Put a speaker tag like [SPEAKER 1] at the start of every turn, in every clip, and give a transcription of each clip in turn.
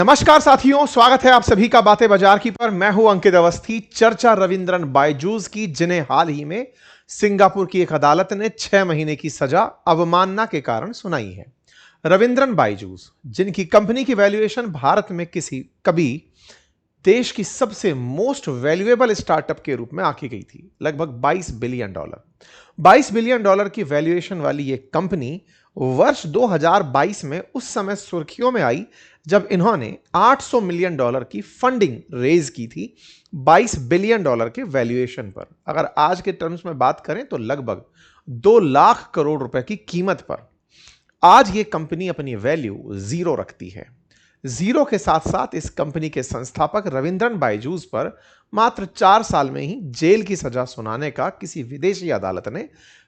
[SPEAKER 1] नमस्कार साथियों, स्वागत है आप सभी का बातें बाजार की पर। मैं हूं अंकित अवस्थी। चर्चा रविंद्रन बायजूस की, जिन्हें हाल ही में सिंगापुर की एक अदालत ने 6 महीने की सजा अवमानना के कारण सुनाई है। रविंद्रन बायजूस, जिनकी कंपनी की वैल्यूएशन भारत में कभी देश की सबसे मोस्ट वैल्यूएबल स्टार्टअप के रूप में आंकी गई थी, लगभग $22 बिलियन। $22 बिलियन की वैल्यूएशन वाली यह कंपनी वर्ष 2022 में उस समय सुर्खियों में आई जब इन्होंने $800 मिलियन की फंडिंग रेज की थी $22 बिलियन के वैल्यूएशन पर। अगर आज के टर्म्स में बात करें तो लगभग 2 लाख करोड़ रुपए की कीमत पर आज ये कंपनी अपनी वैल्यू जीरो रखती है। जीरो के साथ साथ इस कंपनी के संस्थापक रविंद्रन बायजूस पर मात्र 4 साल में ही जेल की सजा सुनाने का किसी विदेशी अदालत ने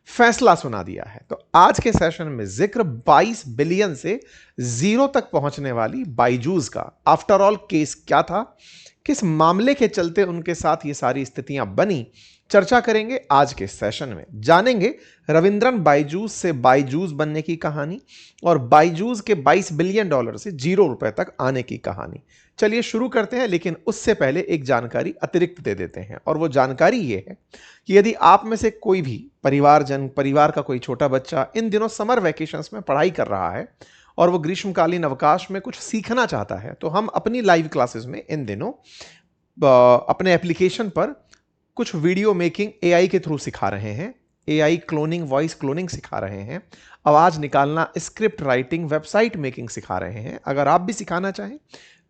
[SPEAKER 1] फैसला सुना दिया है। तो आज के सेशन में जिक्र 22 बिलियन से जीरो तक पहुंचने वाली बायजूस का आफ्टर ऑल केस क्या था, किस मामले के चलते उनके साथ ये सारी स्थितियां बनी, चर्चा करेंगे आज के सेशन में। जानेंगे रविंद्रन बायजूस से बायजूस बनने की कहानी और बायजूस के $22 बिलियन से $0 तक आने की कहानी। चलिए शुरू करते हैं, लेकिन उससे पहले एक जानकारी अतिरिक्त दे देते हैं, और वो जानकारी ये है कि यदि आप में से कोई भी परिवार का कोई छोटा बच्चा इन दिनों समर वेकेशंस में पढ़ाई कर रहा है और वो ग्रीष्मकालीन अवकाश में कुछ सीखना चाहता है, तो हम अपनी लाइव क्लासेस में इन दिनों अपने एप्लीकेशन पर कुछ वीडियो मेकिंग एआई के थ्रू सिखा रहे हैं। एआई क्लोनिंग, वॉइस क्लोनिंग सिखा रहे हैं, आवाज निकालना, स्क्रिप्ट राइटिंग, वेबसाइट मेकिंग सिखा रहे हैं। अगर आप भी सिखाना चाहें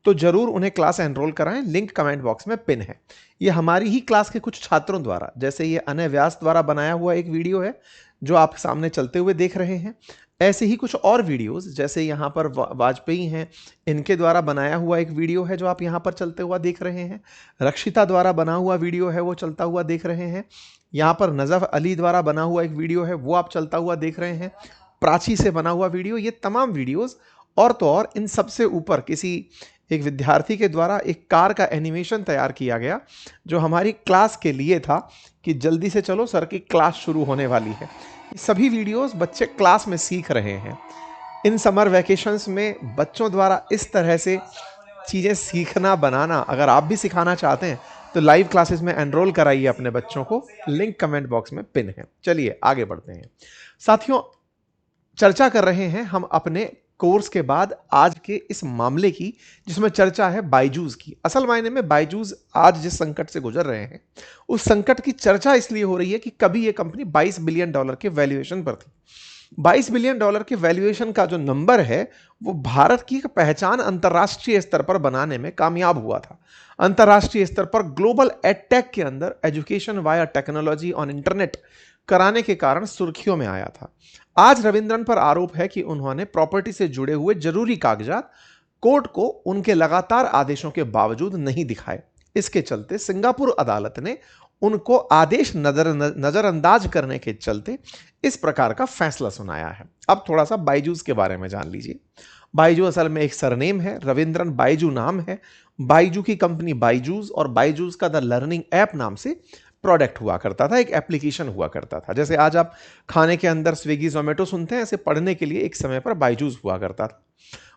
[SPEAKER 1] तो जरूर उन्हें क्लास एनरोल कराएं, लिंक कमेंट बॉक्स में पिन है। ये हमारी ही क्लास के कुछ छात्रों द्वारा, जैसे ये अनय व्यास द्वारा बनाया हुआ एक वीडियो है जो आप सामने चलते हुए देख रहे हैं, ऐसे ही कुछ और वीडियोस, जैसे यहाँ पर वाजपेयी हैं, इनके द्वारा बनाया हुआ एक वीडियो है जो आप यहाँ पर चलते हुआ देख रहे हैं। रक्षिता द्वारा बना हुआ वीडियो है, वो चलता हुआ देख रहे हैं। यहाँ पर नजफ अली द्वारा बना हुआ एक वीडियो है, वो आप चलता हुआ देख रहे हैं। प्राची से बना हुआ वीडियो, ये तमाम वीडियोस और तो और इन सबसे ऊपर किसी एक विद्यार्थी के द्वारा एक कार का एनिमेशन तैयार किया गया जो हमारी क्लास के लिए था कि जल्दी से चलो सर की क्लास शुरू होने वाली है। सभी वीडियोस बच्चे क्लास में सीख रहे हैं। इन समर वैकेशंस में बच्चों द्वारा इस तरह से चीज़ें सीखना, बनाना, अगर आप भी सिखाना चाहते हैं तो लाइव क्लासेस में एनरोल कराइए अपने बच्चों को, लिंक कमेंट बॉक्स में पिन है। चलिए आगे बढ़ते हैं साथियों। चर्चा कर रहे हैं हम अपने कोर्स के बाद आज के इस मामले की, जिसमें चर्चा है बायजूस की। असल मायने में बायजूस आज जिस संकट से गुजर रहे हैं उस संकट की चर्चा इसलिए हो रही है कि कभी यह कंपनी $22 बिलियन के वैल्यूएशन पर थी। $22 बिलियन के वैल्यूएशन का जो नंबर है वो भारत की पहचान अंतर्राष्ट्रीय स्तर पर बनाने में कामयाब हुआ था। अंतर्राष्ट्रीय स्तर पर ग्लोबल एडटेक के अंदर education via technology on internet कराने के कारण सुर्खियों में आया था। आज रविंद्रन पर आरोप है कि उन्होंने प्रॉपर्टी से जुड़े हुए जरूरी कागजात कोर्ट को उनके लगातार आदेशों के बावजूद नहीं दिखाए। इसके चलते सिंगापुर अदालत ने उनको आदेश नजरअंदाज करने के चलते इस प्रकार का फैसला सुनाया है। अब थोड़ा सा बायजूस के बारे में जान लीजिए। बायजू असल में एक सरनेम है, रविंद्रन बायजू नाम है। बायजू की कंपनी बायजूस और बायजूस का द लर्निंग ऐप नाम से प्रोडक्ट हुआ करता था, एक एप्लीकेशन हुआ करता था। जैसे आज आप खाने के अंदर स्विगी जोमेटो सुनते हैं, ऐसे पढ़ने के लिए एक समय पर बायजूस हुआ करता था।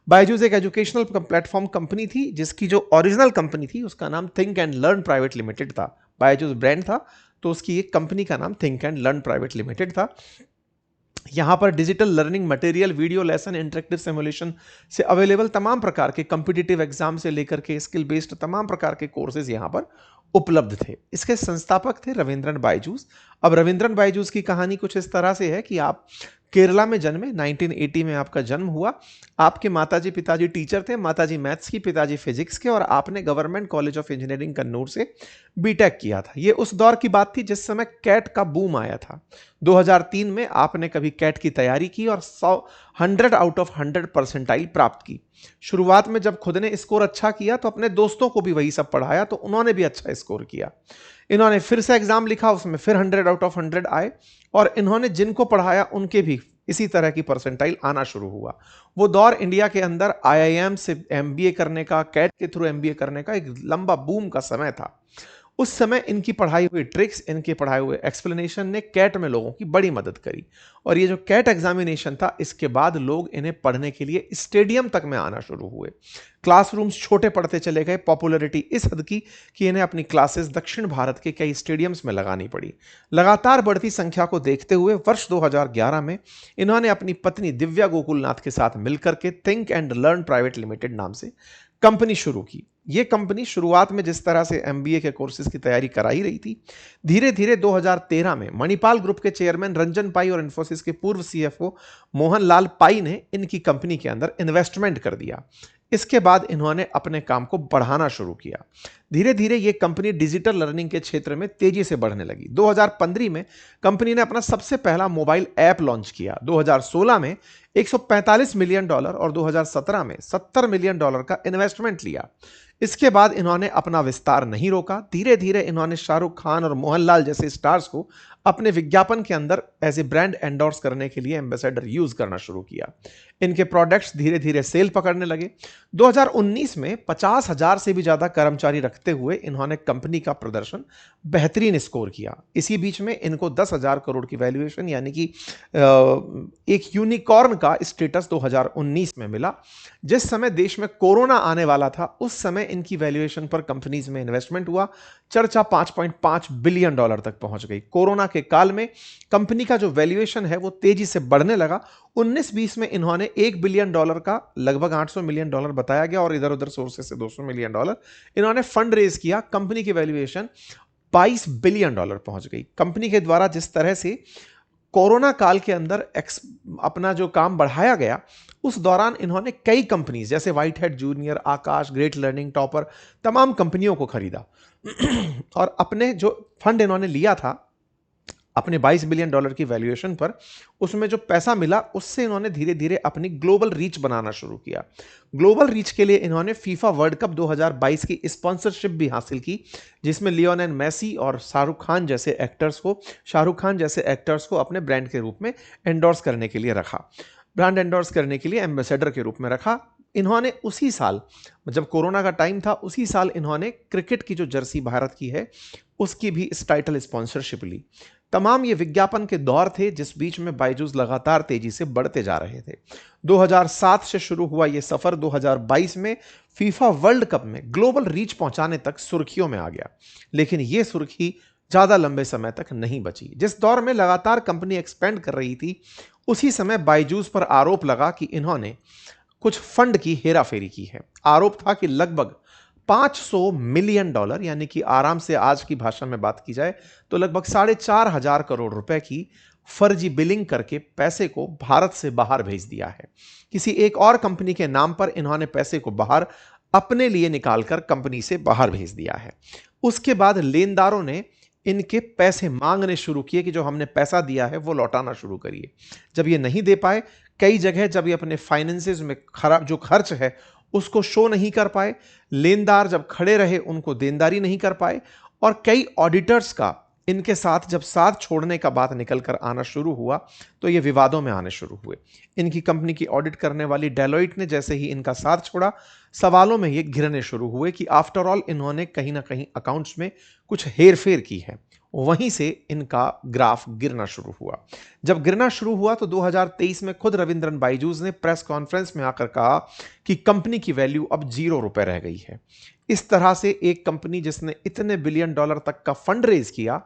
[SPEAKER 1] बायजूस एक एजुकेशनल प्लेटफॉर्म कंपनी थी जिसकी जो ओरिजिनल कंपनी थी उसका नाम think and learn private limited था। बायजूस ब्रांड था तो उसकी एक कंपनी का नाम think and learn private limited था। यहाँ पर digital learning material, video lesson, interactive simulation से अवेलेबल तमाम प्रकार के कॉम्पिटिटिव एग्जाम से लेकर के स्किल बेस्ड तमाम प्रकार के कोर्सेज यहाँ पर उपलब्ध थे। इसके संस्थापक थे रविंद्रन बायजूस। अब रविंद्रन बायजूस की कहानी कुछ इस तरह से है कि आप केरला में जन्मे, 1980 में आपका जन्म हुआ। आपके माताजी पिताजी टीचर थे, माताजी मैथ्स की, पिताजी फिजिक्स के, और आपने government college of engineering Kannur से बीटेक किया था। ये उस दौर की बात थी जिस समय कैट का बूम आया था। 2003 में आपने कभी कैट की तैयारी की और 100 आउट ऑफ 100 परसेंटाइल प्राप्त की। शुरुआत में जब खुद ने स्कोर अच्छा किया तो अपने दोस्तों को भी वही सब पढ़ाया, तो उन्होंने भी अच्छा स्कोर किया। इन्होंने फिर से एग्जाम लिखा, उसमें फिर 100 आउट ऑफ 100 आए, और इन्होंने जिनको पढ़ाया उनके भी इसी तरह की परसेंटाइल आना शुरू हुआ। वो दौर इंडिया के अंदर आईआईएम से एमबीए करने का, कैट के थ्रू एमबीए करने का एक लंबा बूम का समय था। उस समय इनकी पढ़ाई हुई ट्रिक्स, इनके पढ़ाए हुए एक्सप्लेनेशन ने कैट में लोगों की बड़ी मदद करी। और ये जो कैट एग्जामिनेशन था, इसके बाद लोग इन्हें पढ़ने के लिए स्टेडियम तक में आना शुरू हुए। क्लासरूम्स छोटे पड़ते चले गए, पॉपुलैरिटी इस हद की कि इन्हें अपनी क्लासेस दक्षिण भारत के कई स्टेडियम्स में लगानी पड़ी। लगातार बढ़ती संख्या को देखते हुए वर्ष 2011 में इन्होंने अपनी पत्नी दिव्या गोकुलनाथ के साथ मिलकर के think and learn private limited नाम से कंपनी शुरू की। यह कंपनी शुरुआत में जिस तरह से एमबीए के कोर्सेज की तैयारी करा ही रही थी, धीरे धीरे 2013 में मणिपाल ग्रुप के चेयरमैन रंजन पाई और इन्फोसिस के पूर्व सीएफओ मोहन लाल पाई ने इनकी कंपनी के अंदर इन्वेस्टमेंट कर दिया। इसके बाद इन्होंने अपने काम को बढ़ाना शुरू किया। धीरे धीरे यह कंपनी डिजिटल लर्निंग के क्षेत्र में तेजी से बढ़ने लगी। 2015 में कंपनी ने अपना सबसे पहला मोबाइल ऐप लॉन्च किया। 2016 में $145 मिलियन और 2017 में $70 मिलियन का इन्वेस्टमेंट लिया। इसके बाद इन्होंने अपना विस्तार नहीं रोका। धीरे धीरे इन्होंने शाहरुख खान और मोहनलाल जैसे स्टार्स को अपने विज्ञापन के अंदर एज ए ब्रांड एंडोर्स करने के लिए एम्बेसडर यूज करना शुरू किया। इनके प्रोडक्ट्स धीरे धीरे सेल पकड़ने लगे। 2019 में 50,000 से भी ज्यादा कर्मचारी रखते हुए इन्होंने कंपनी का प्रदर्शन बेहतरीन स्कोर किया। इसी बीच में इनको 10,000 करोड़ की वैल्यूएशन यानी कि एक यूनिकॉर्न का स्टेटस 2019 में मिला। जिस समय देश में कोरोना आने वाला था, उस समय इनकी वैल्यूएशन पर कंपनीज में इन्वेस्टमेंट हुआ। चर्चा $5.5 बिलियन तक पहुंच गई। कोरोना के काल में कंपनी का जो वैल्यूएशन है वो तेजी से बढ़ने लगा। 19-20 में इन्होंने $1 बिलियन का लगभग $800 मिलियन बताया गया और इधर उधर सोर्सेस से $200 मिलियन इन्होंने फंड रेज किया। कंपनी की वैल्यूएशन $22 बिलियन पहुंच गई। कंपनी के द्वारा जिस तरह से कोरोना काल के अंदर अपना जो काम बढ़ाया गया, उस दौरान इन्होंने कई कंपनीज जैसे व्हाइट हेड जूनियर, आकाश, ग्रेट लर्निंग, टॉपर, तमाम कंपनियों को खरीदा और अपने जो फंड इन्होंने लिया था अपने $22 बिलियन की वैल्यूएशन पर, उसमें जो पैसा मिला उससे इन्होंने धीरे धीरे अपनी ग्लोबल रीच बनाना शुरू किया। ग्लोबल रीच के लिए इन्होंने फीफा वर्ल्ड कप 2022 की स्पॉन्सरशिप भी हासिल की, जिसमें लियोनेल मेसी और शाहरुख खान जैसे एक्टर्स को अपने ब्रांड के रूप में एंडोर्स करने के लिए रखा, ब्रांड एंडोर्स करने के लिए एम्बेसडर के रूप में रखा। इन्होंने उसी साल, जब कोरोना का टाइम था, उसी साल इन्होंने क्रिकेट की जो जर्सी भारत की है उसकी भी इस टाइटल स्पॉन्सरशिप ली। तमाम ये विज्ञापन के दौर थे जिस बीच में बायजूस लगातार तेजी से बढ़ते जा रहे थे। 2007 से शुरू हुआ ये सफर 2022 में फीफा वर्ल्ड कप में ग्लोबल रीच पहुंचाने तक सुर्खियों में आ गया। लेकिन ये सुर्खी ज्यादा लंबे समय तक नहीं बची। जिस दौर में लगातार कंपनी एक्सपेंड कर रही थी, उसी समय बायजूस पर आरोप लगा कि इन्होंने कुछ फंड की हेराफेरी की है। आरोप था कि लगभग $500 मिलियन यानी कि आराम से आज की भाषा में बात की जाए तो लगभग 4,500 करोड़ रुपए की फर्जी बिलिंग करके पैसे को भारत से बाहर भेज दिया है। किसी एक और कंपनी के नाम पर इन्होंने पैसे को बाहर अपने लिए निकालकर कंपनी से बाहर भेज दिया है। उसके बाद लेनदारों ने इनके पैसे मांगने शुरू किए कि जो हमने पैसा दिया है वो लौटाना शुरू करिए। जब ये नहीं दे पाए, कई जगह जब ये अपने फाइनेंसेस में जो खर्च है उसको शो नहीं कर पाए, लेनदार जब खड़े रहे उनको देनदारी नहीं कर पाए, और कई ऑडिटर्स का इनके साथ जब साथ छोड़ने का बात निकल कर आना शुरू हुआ तो ये विवादों में आने शुरू हुए। इनकी कंपनी की ऑडिट करने वाली डेलोइट ने जैसे ही इनका साथ छोड़ा, सवालों में ये घिरने शुरू हुए कि आफ्टर ऑल इन्होंने कहीं ना कहीं अकाउंट्स में कुछ हेरफेर की है। वहीं से इनका ग्राफ गिरना शुरू हुआ। जब गिरना शुरू हुआ तो 2023 में खुद रविंद्रन बायजूस ने प्रेस कॉन्फ्रेंस में आकर कहा कि कंपनी की वैल्यू अब $0 रह गई है। इस तरह से एक कंपनी जिसने इतने बिलियन डॉलर तक का फंड रेज किया,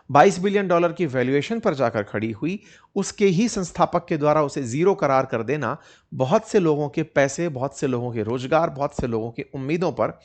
[SPEAKER 1] $22 बिलियन की वैल्यूएशन पर जाकर खड़ी हुई, उसके ही संस्थापक के द्वारा उसे जीरो करार कर देना बहुत से लोगों के पैसे, बहुत से लोगों के रोजगार, बहुत से लोगों की उम्मीदों पर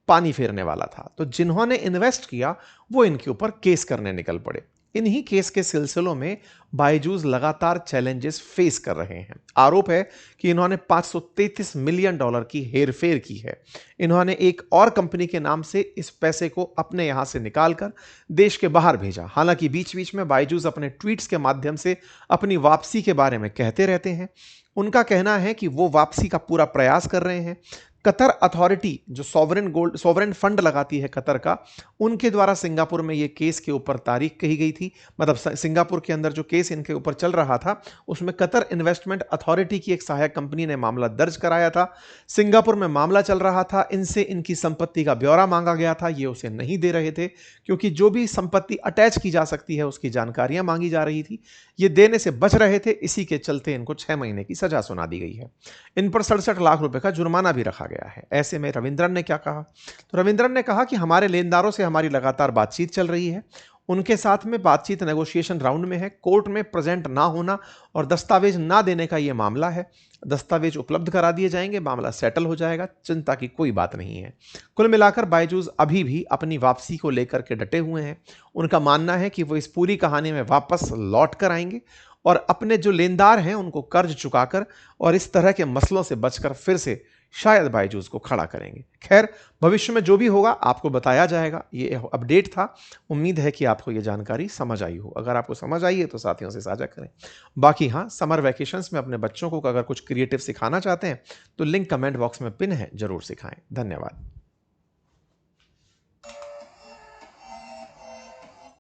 [SPEAKER 1] पानी फेरने वाला था। तो जिन्होंने इन्वेस्ट किया वो इनके ऊपर केस करने निकल पड़े। इन्हीं केस के सिलसिलों में बायजूस लगातार चैलेंजेस फेस कर रहे हैं। आरोप है कि इन्होंने $533 मिलियन की हेरफेर की है। इन्होंने एक और कंपनी के नाम से इस पैसे को अपने यहां से निकालकर देश के बाहर भेजा। हालांकि बीच बीच में बायजूस अपने ट्वीट्स के माध्यम से अपनी वापसी के बारे में कहते रहते हैं। उनका कहना है कि वो वापसी का पूरा प्रयास कर रहे हैं। कतर अथॉरिटी जो सॉवरेन फंड लगाती है कतर का, उनके द्वारा सिंगापुर में ये केस के ऊपर तारीख कही गई थी। मतलब सिंगापुर के अंदर जो केस इनके ऊपर चल रहा था उसमें कतर इन्वेस्टमेंट अथॉरिटी की एक सहायक कंपनी ने मामला दर्ज कराया था। सिंगापुर में मामला चल रहा था, इनसे इनकी संपत्ति का ब्यौरा मांगा गया था, ये उसे नहीं दे रहे थे क्योंकि जो भी संपत्ति अटैच की जा सकती है उसकी जानकारियां मांगी जा रही थी। ये देने से बच रहे थे, इसी के चलते इनको 6 महीने की सजा सुना दी गई है। इन पर 67 लाख रुपए का जुर्माना भी रखा गया है। ऐसे में रविंद्रन ने क्या कहा? तो रविंद्रन ने कहा कि हमारे लेनदारों से हमारी लगातार बातचीत चल रही है, उनके साथ में बातचीत नेगोशिएशन राउंड में है, कोर्ट में प्रेजेंट ना होना और दस्तावेज ना देने का यह मामला है। दस्तावेज उपलब्ध करा दिए जाएंगे, मामला सेटल हो जाएगा, चिंता की कोई बात नहीं है। कुल मिलाकर बायजूस अभी भी अपनी वापसी को लेकर के डटे हुए हैं। उनका मानना है कि वो इस पूरी कहानी में वापस लौट कर आएंगे और अपने जो लेनदार हैं उनको कर्ज चुकाकर और इस तरह के मसलों से बचकर फिर से शायद बायजूस को खड़ा करेंगे। खैर, भविष्य में जो भी होगा आपको बताया जाएगा। ये अपडेट था। उम्मीद है कि आपको ये जानकारी समझ आई हो। अगर आपको समझ आई है तो साथियों से साझा करें। बाकी हाँ, समर वैकेशंस में अपने बच्चों को अगर कुछ क्रिएटिव सिखाना चाहते हैं तो लिंक कमेंट बॉक्स में पिन है, जरूर सिखाएं। धन्यवाद।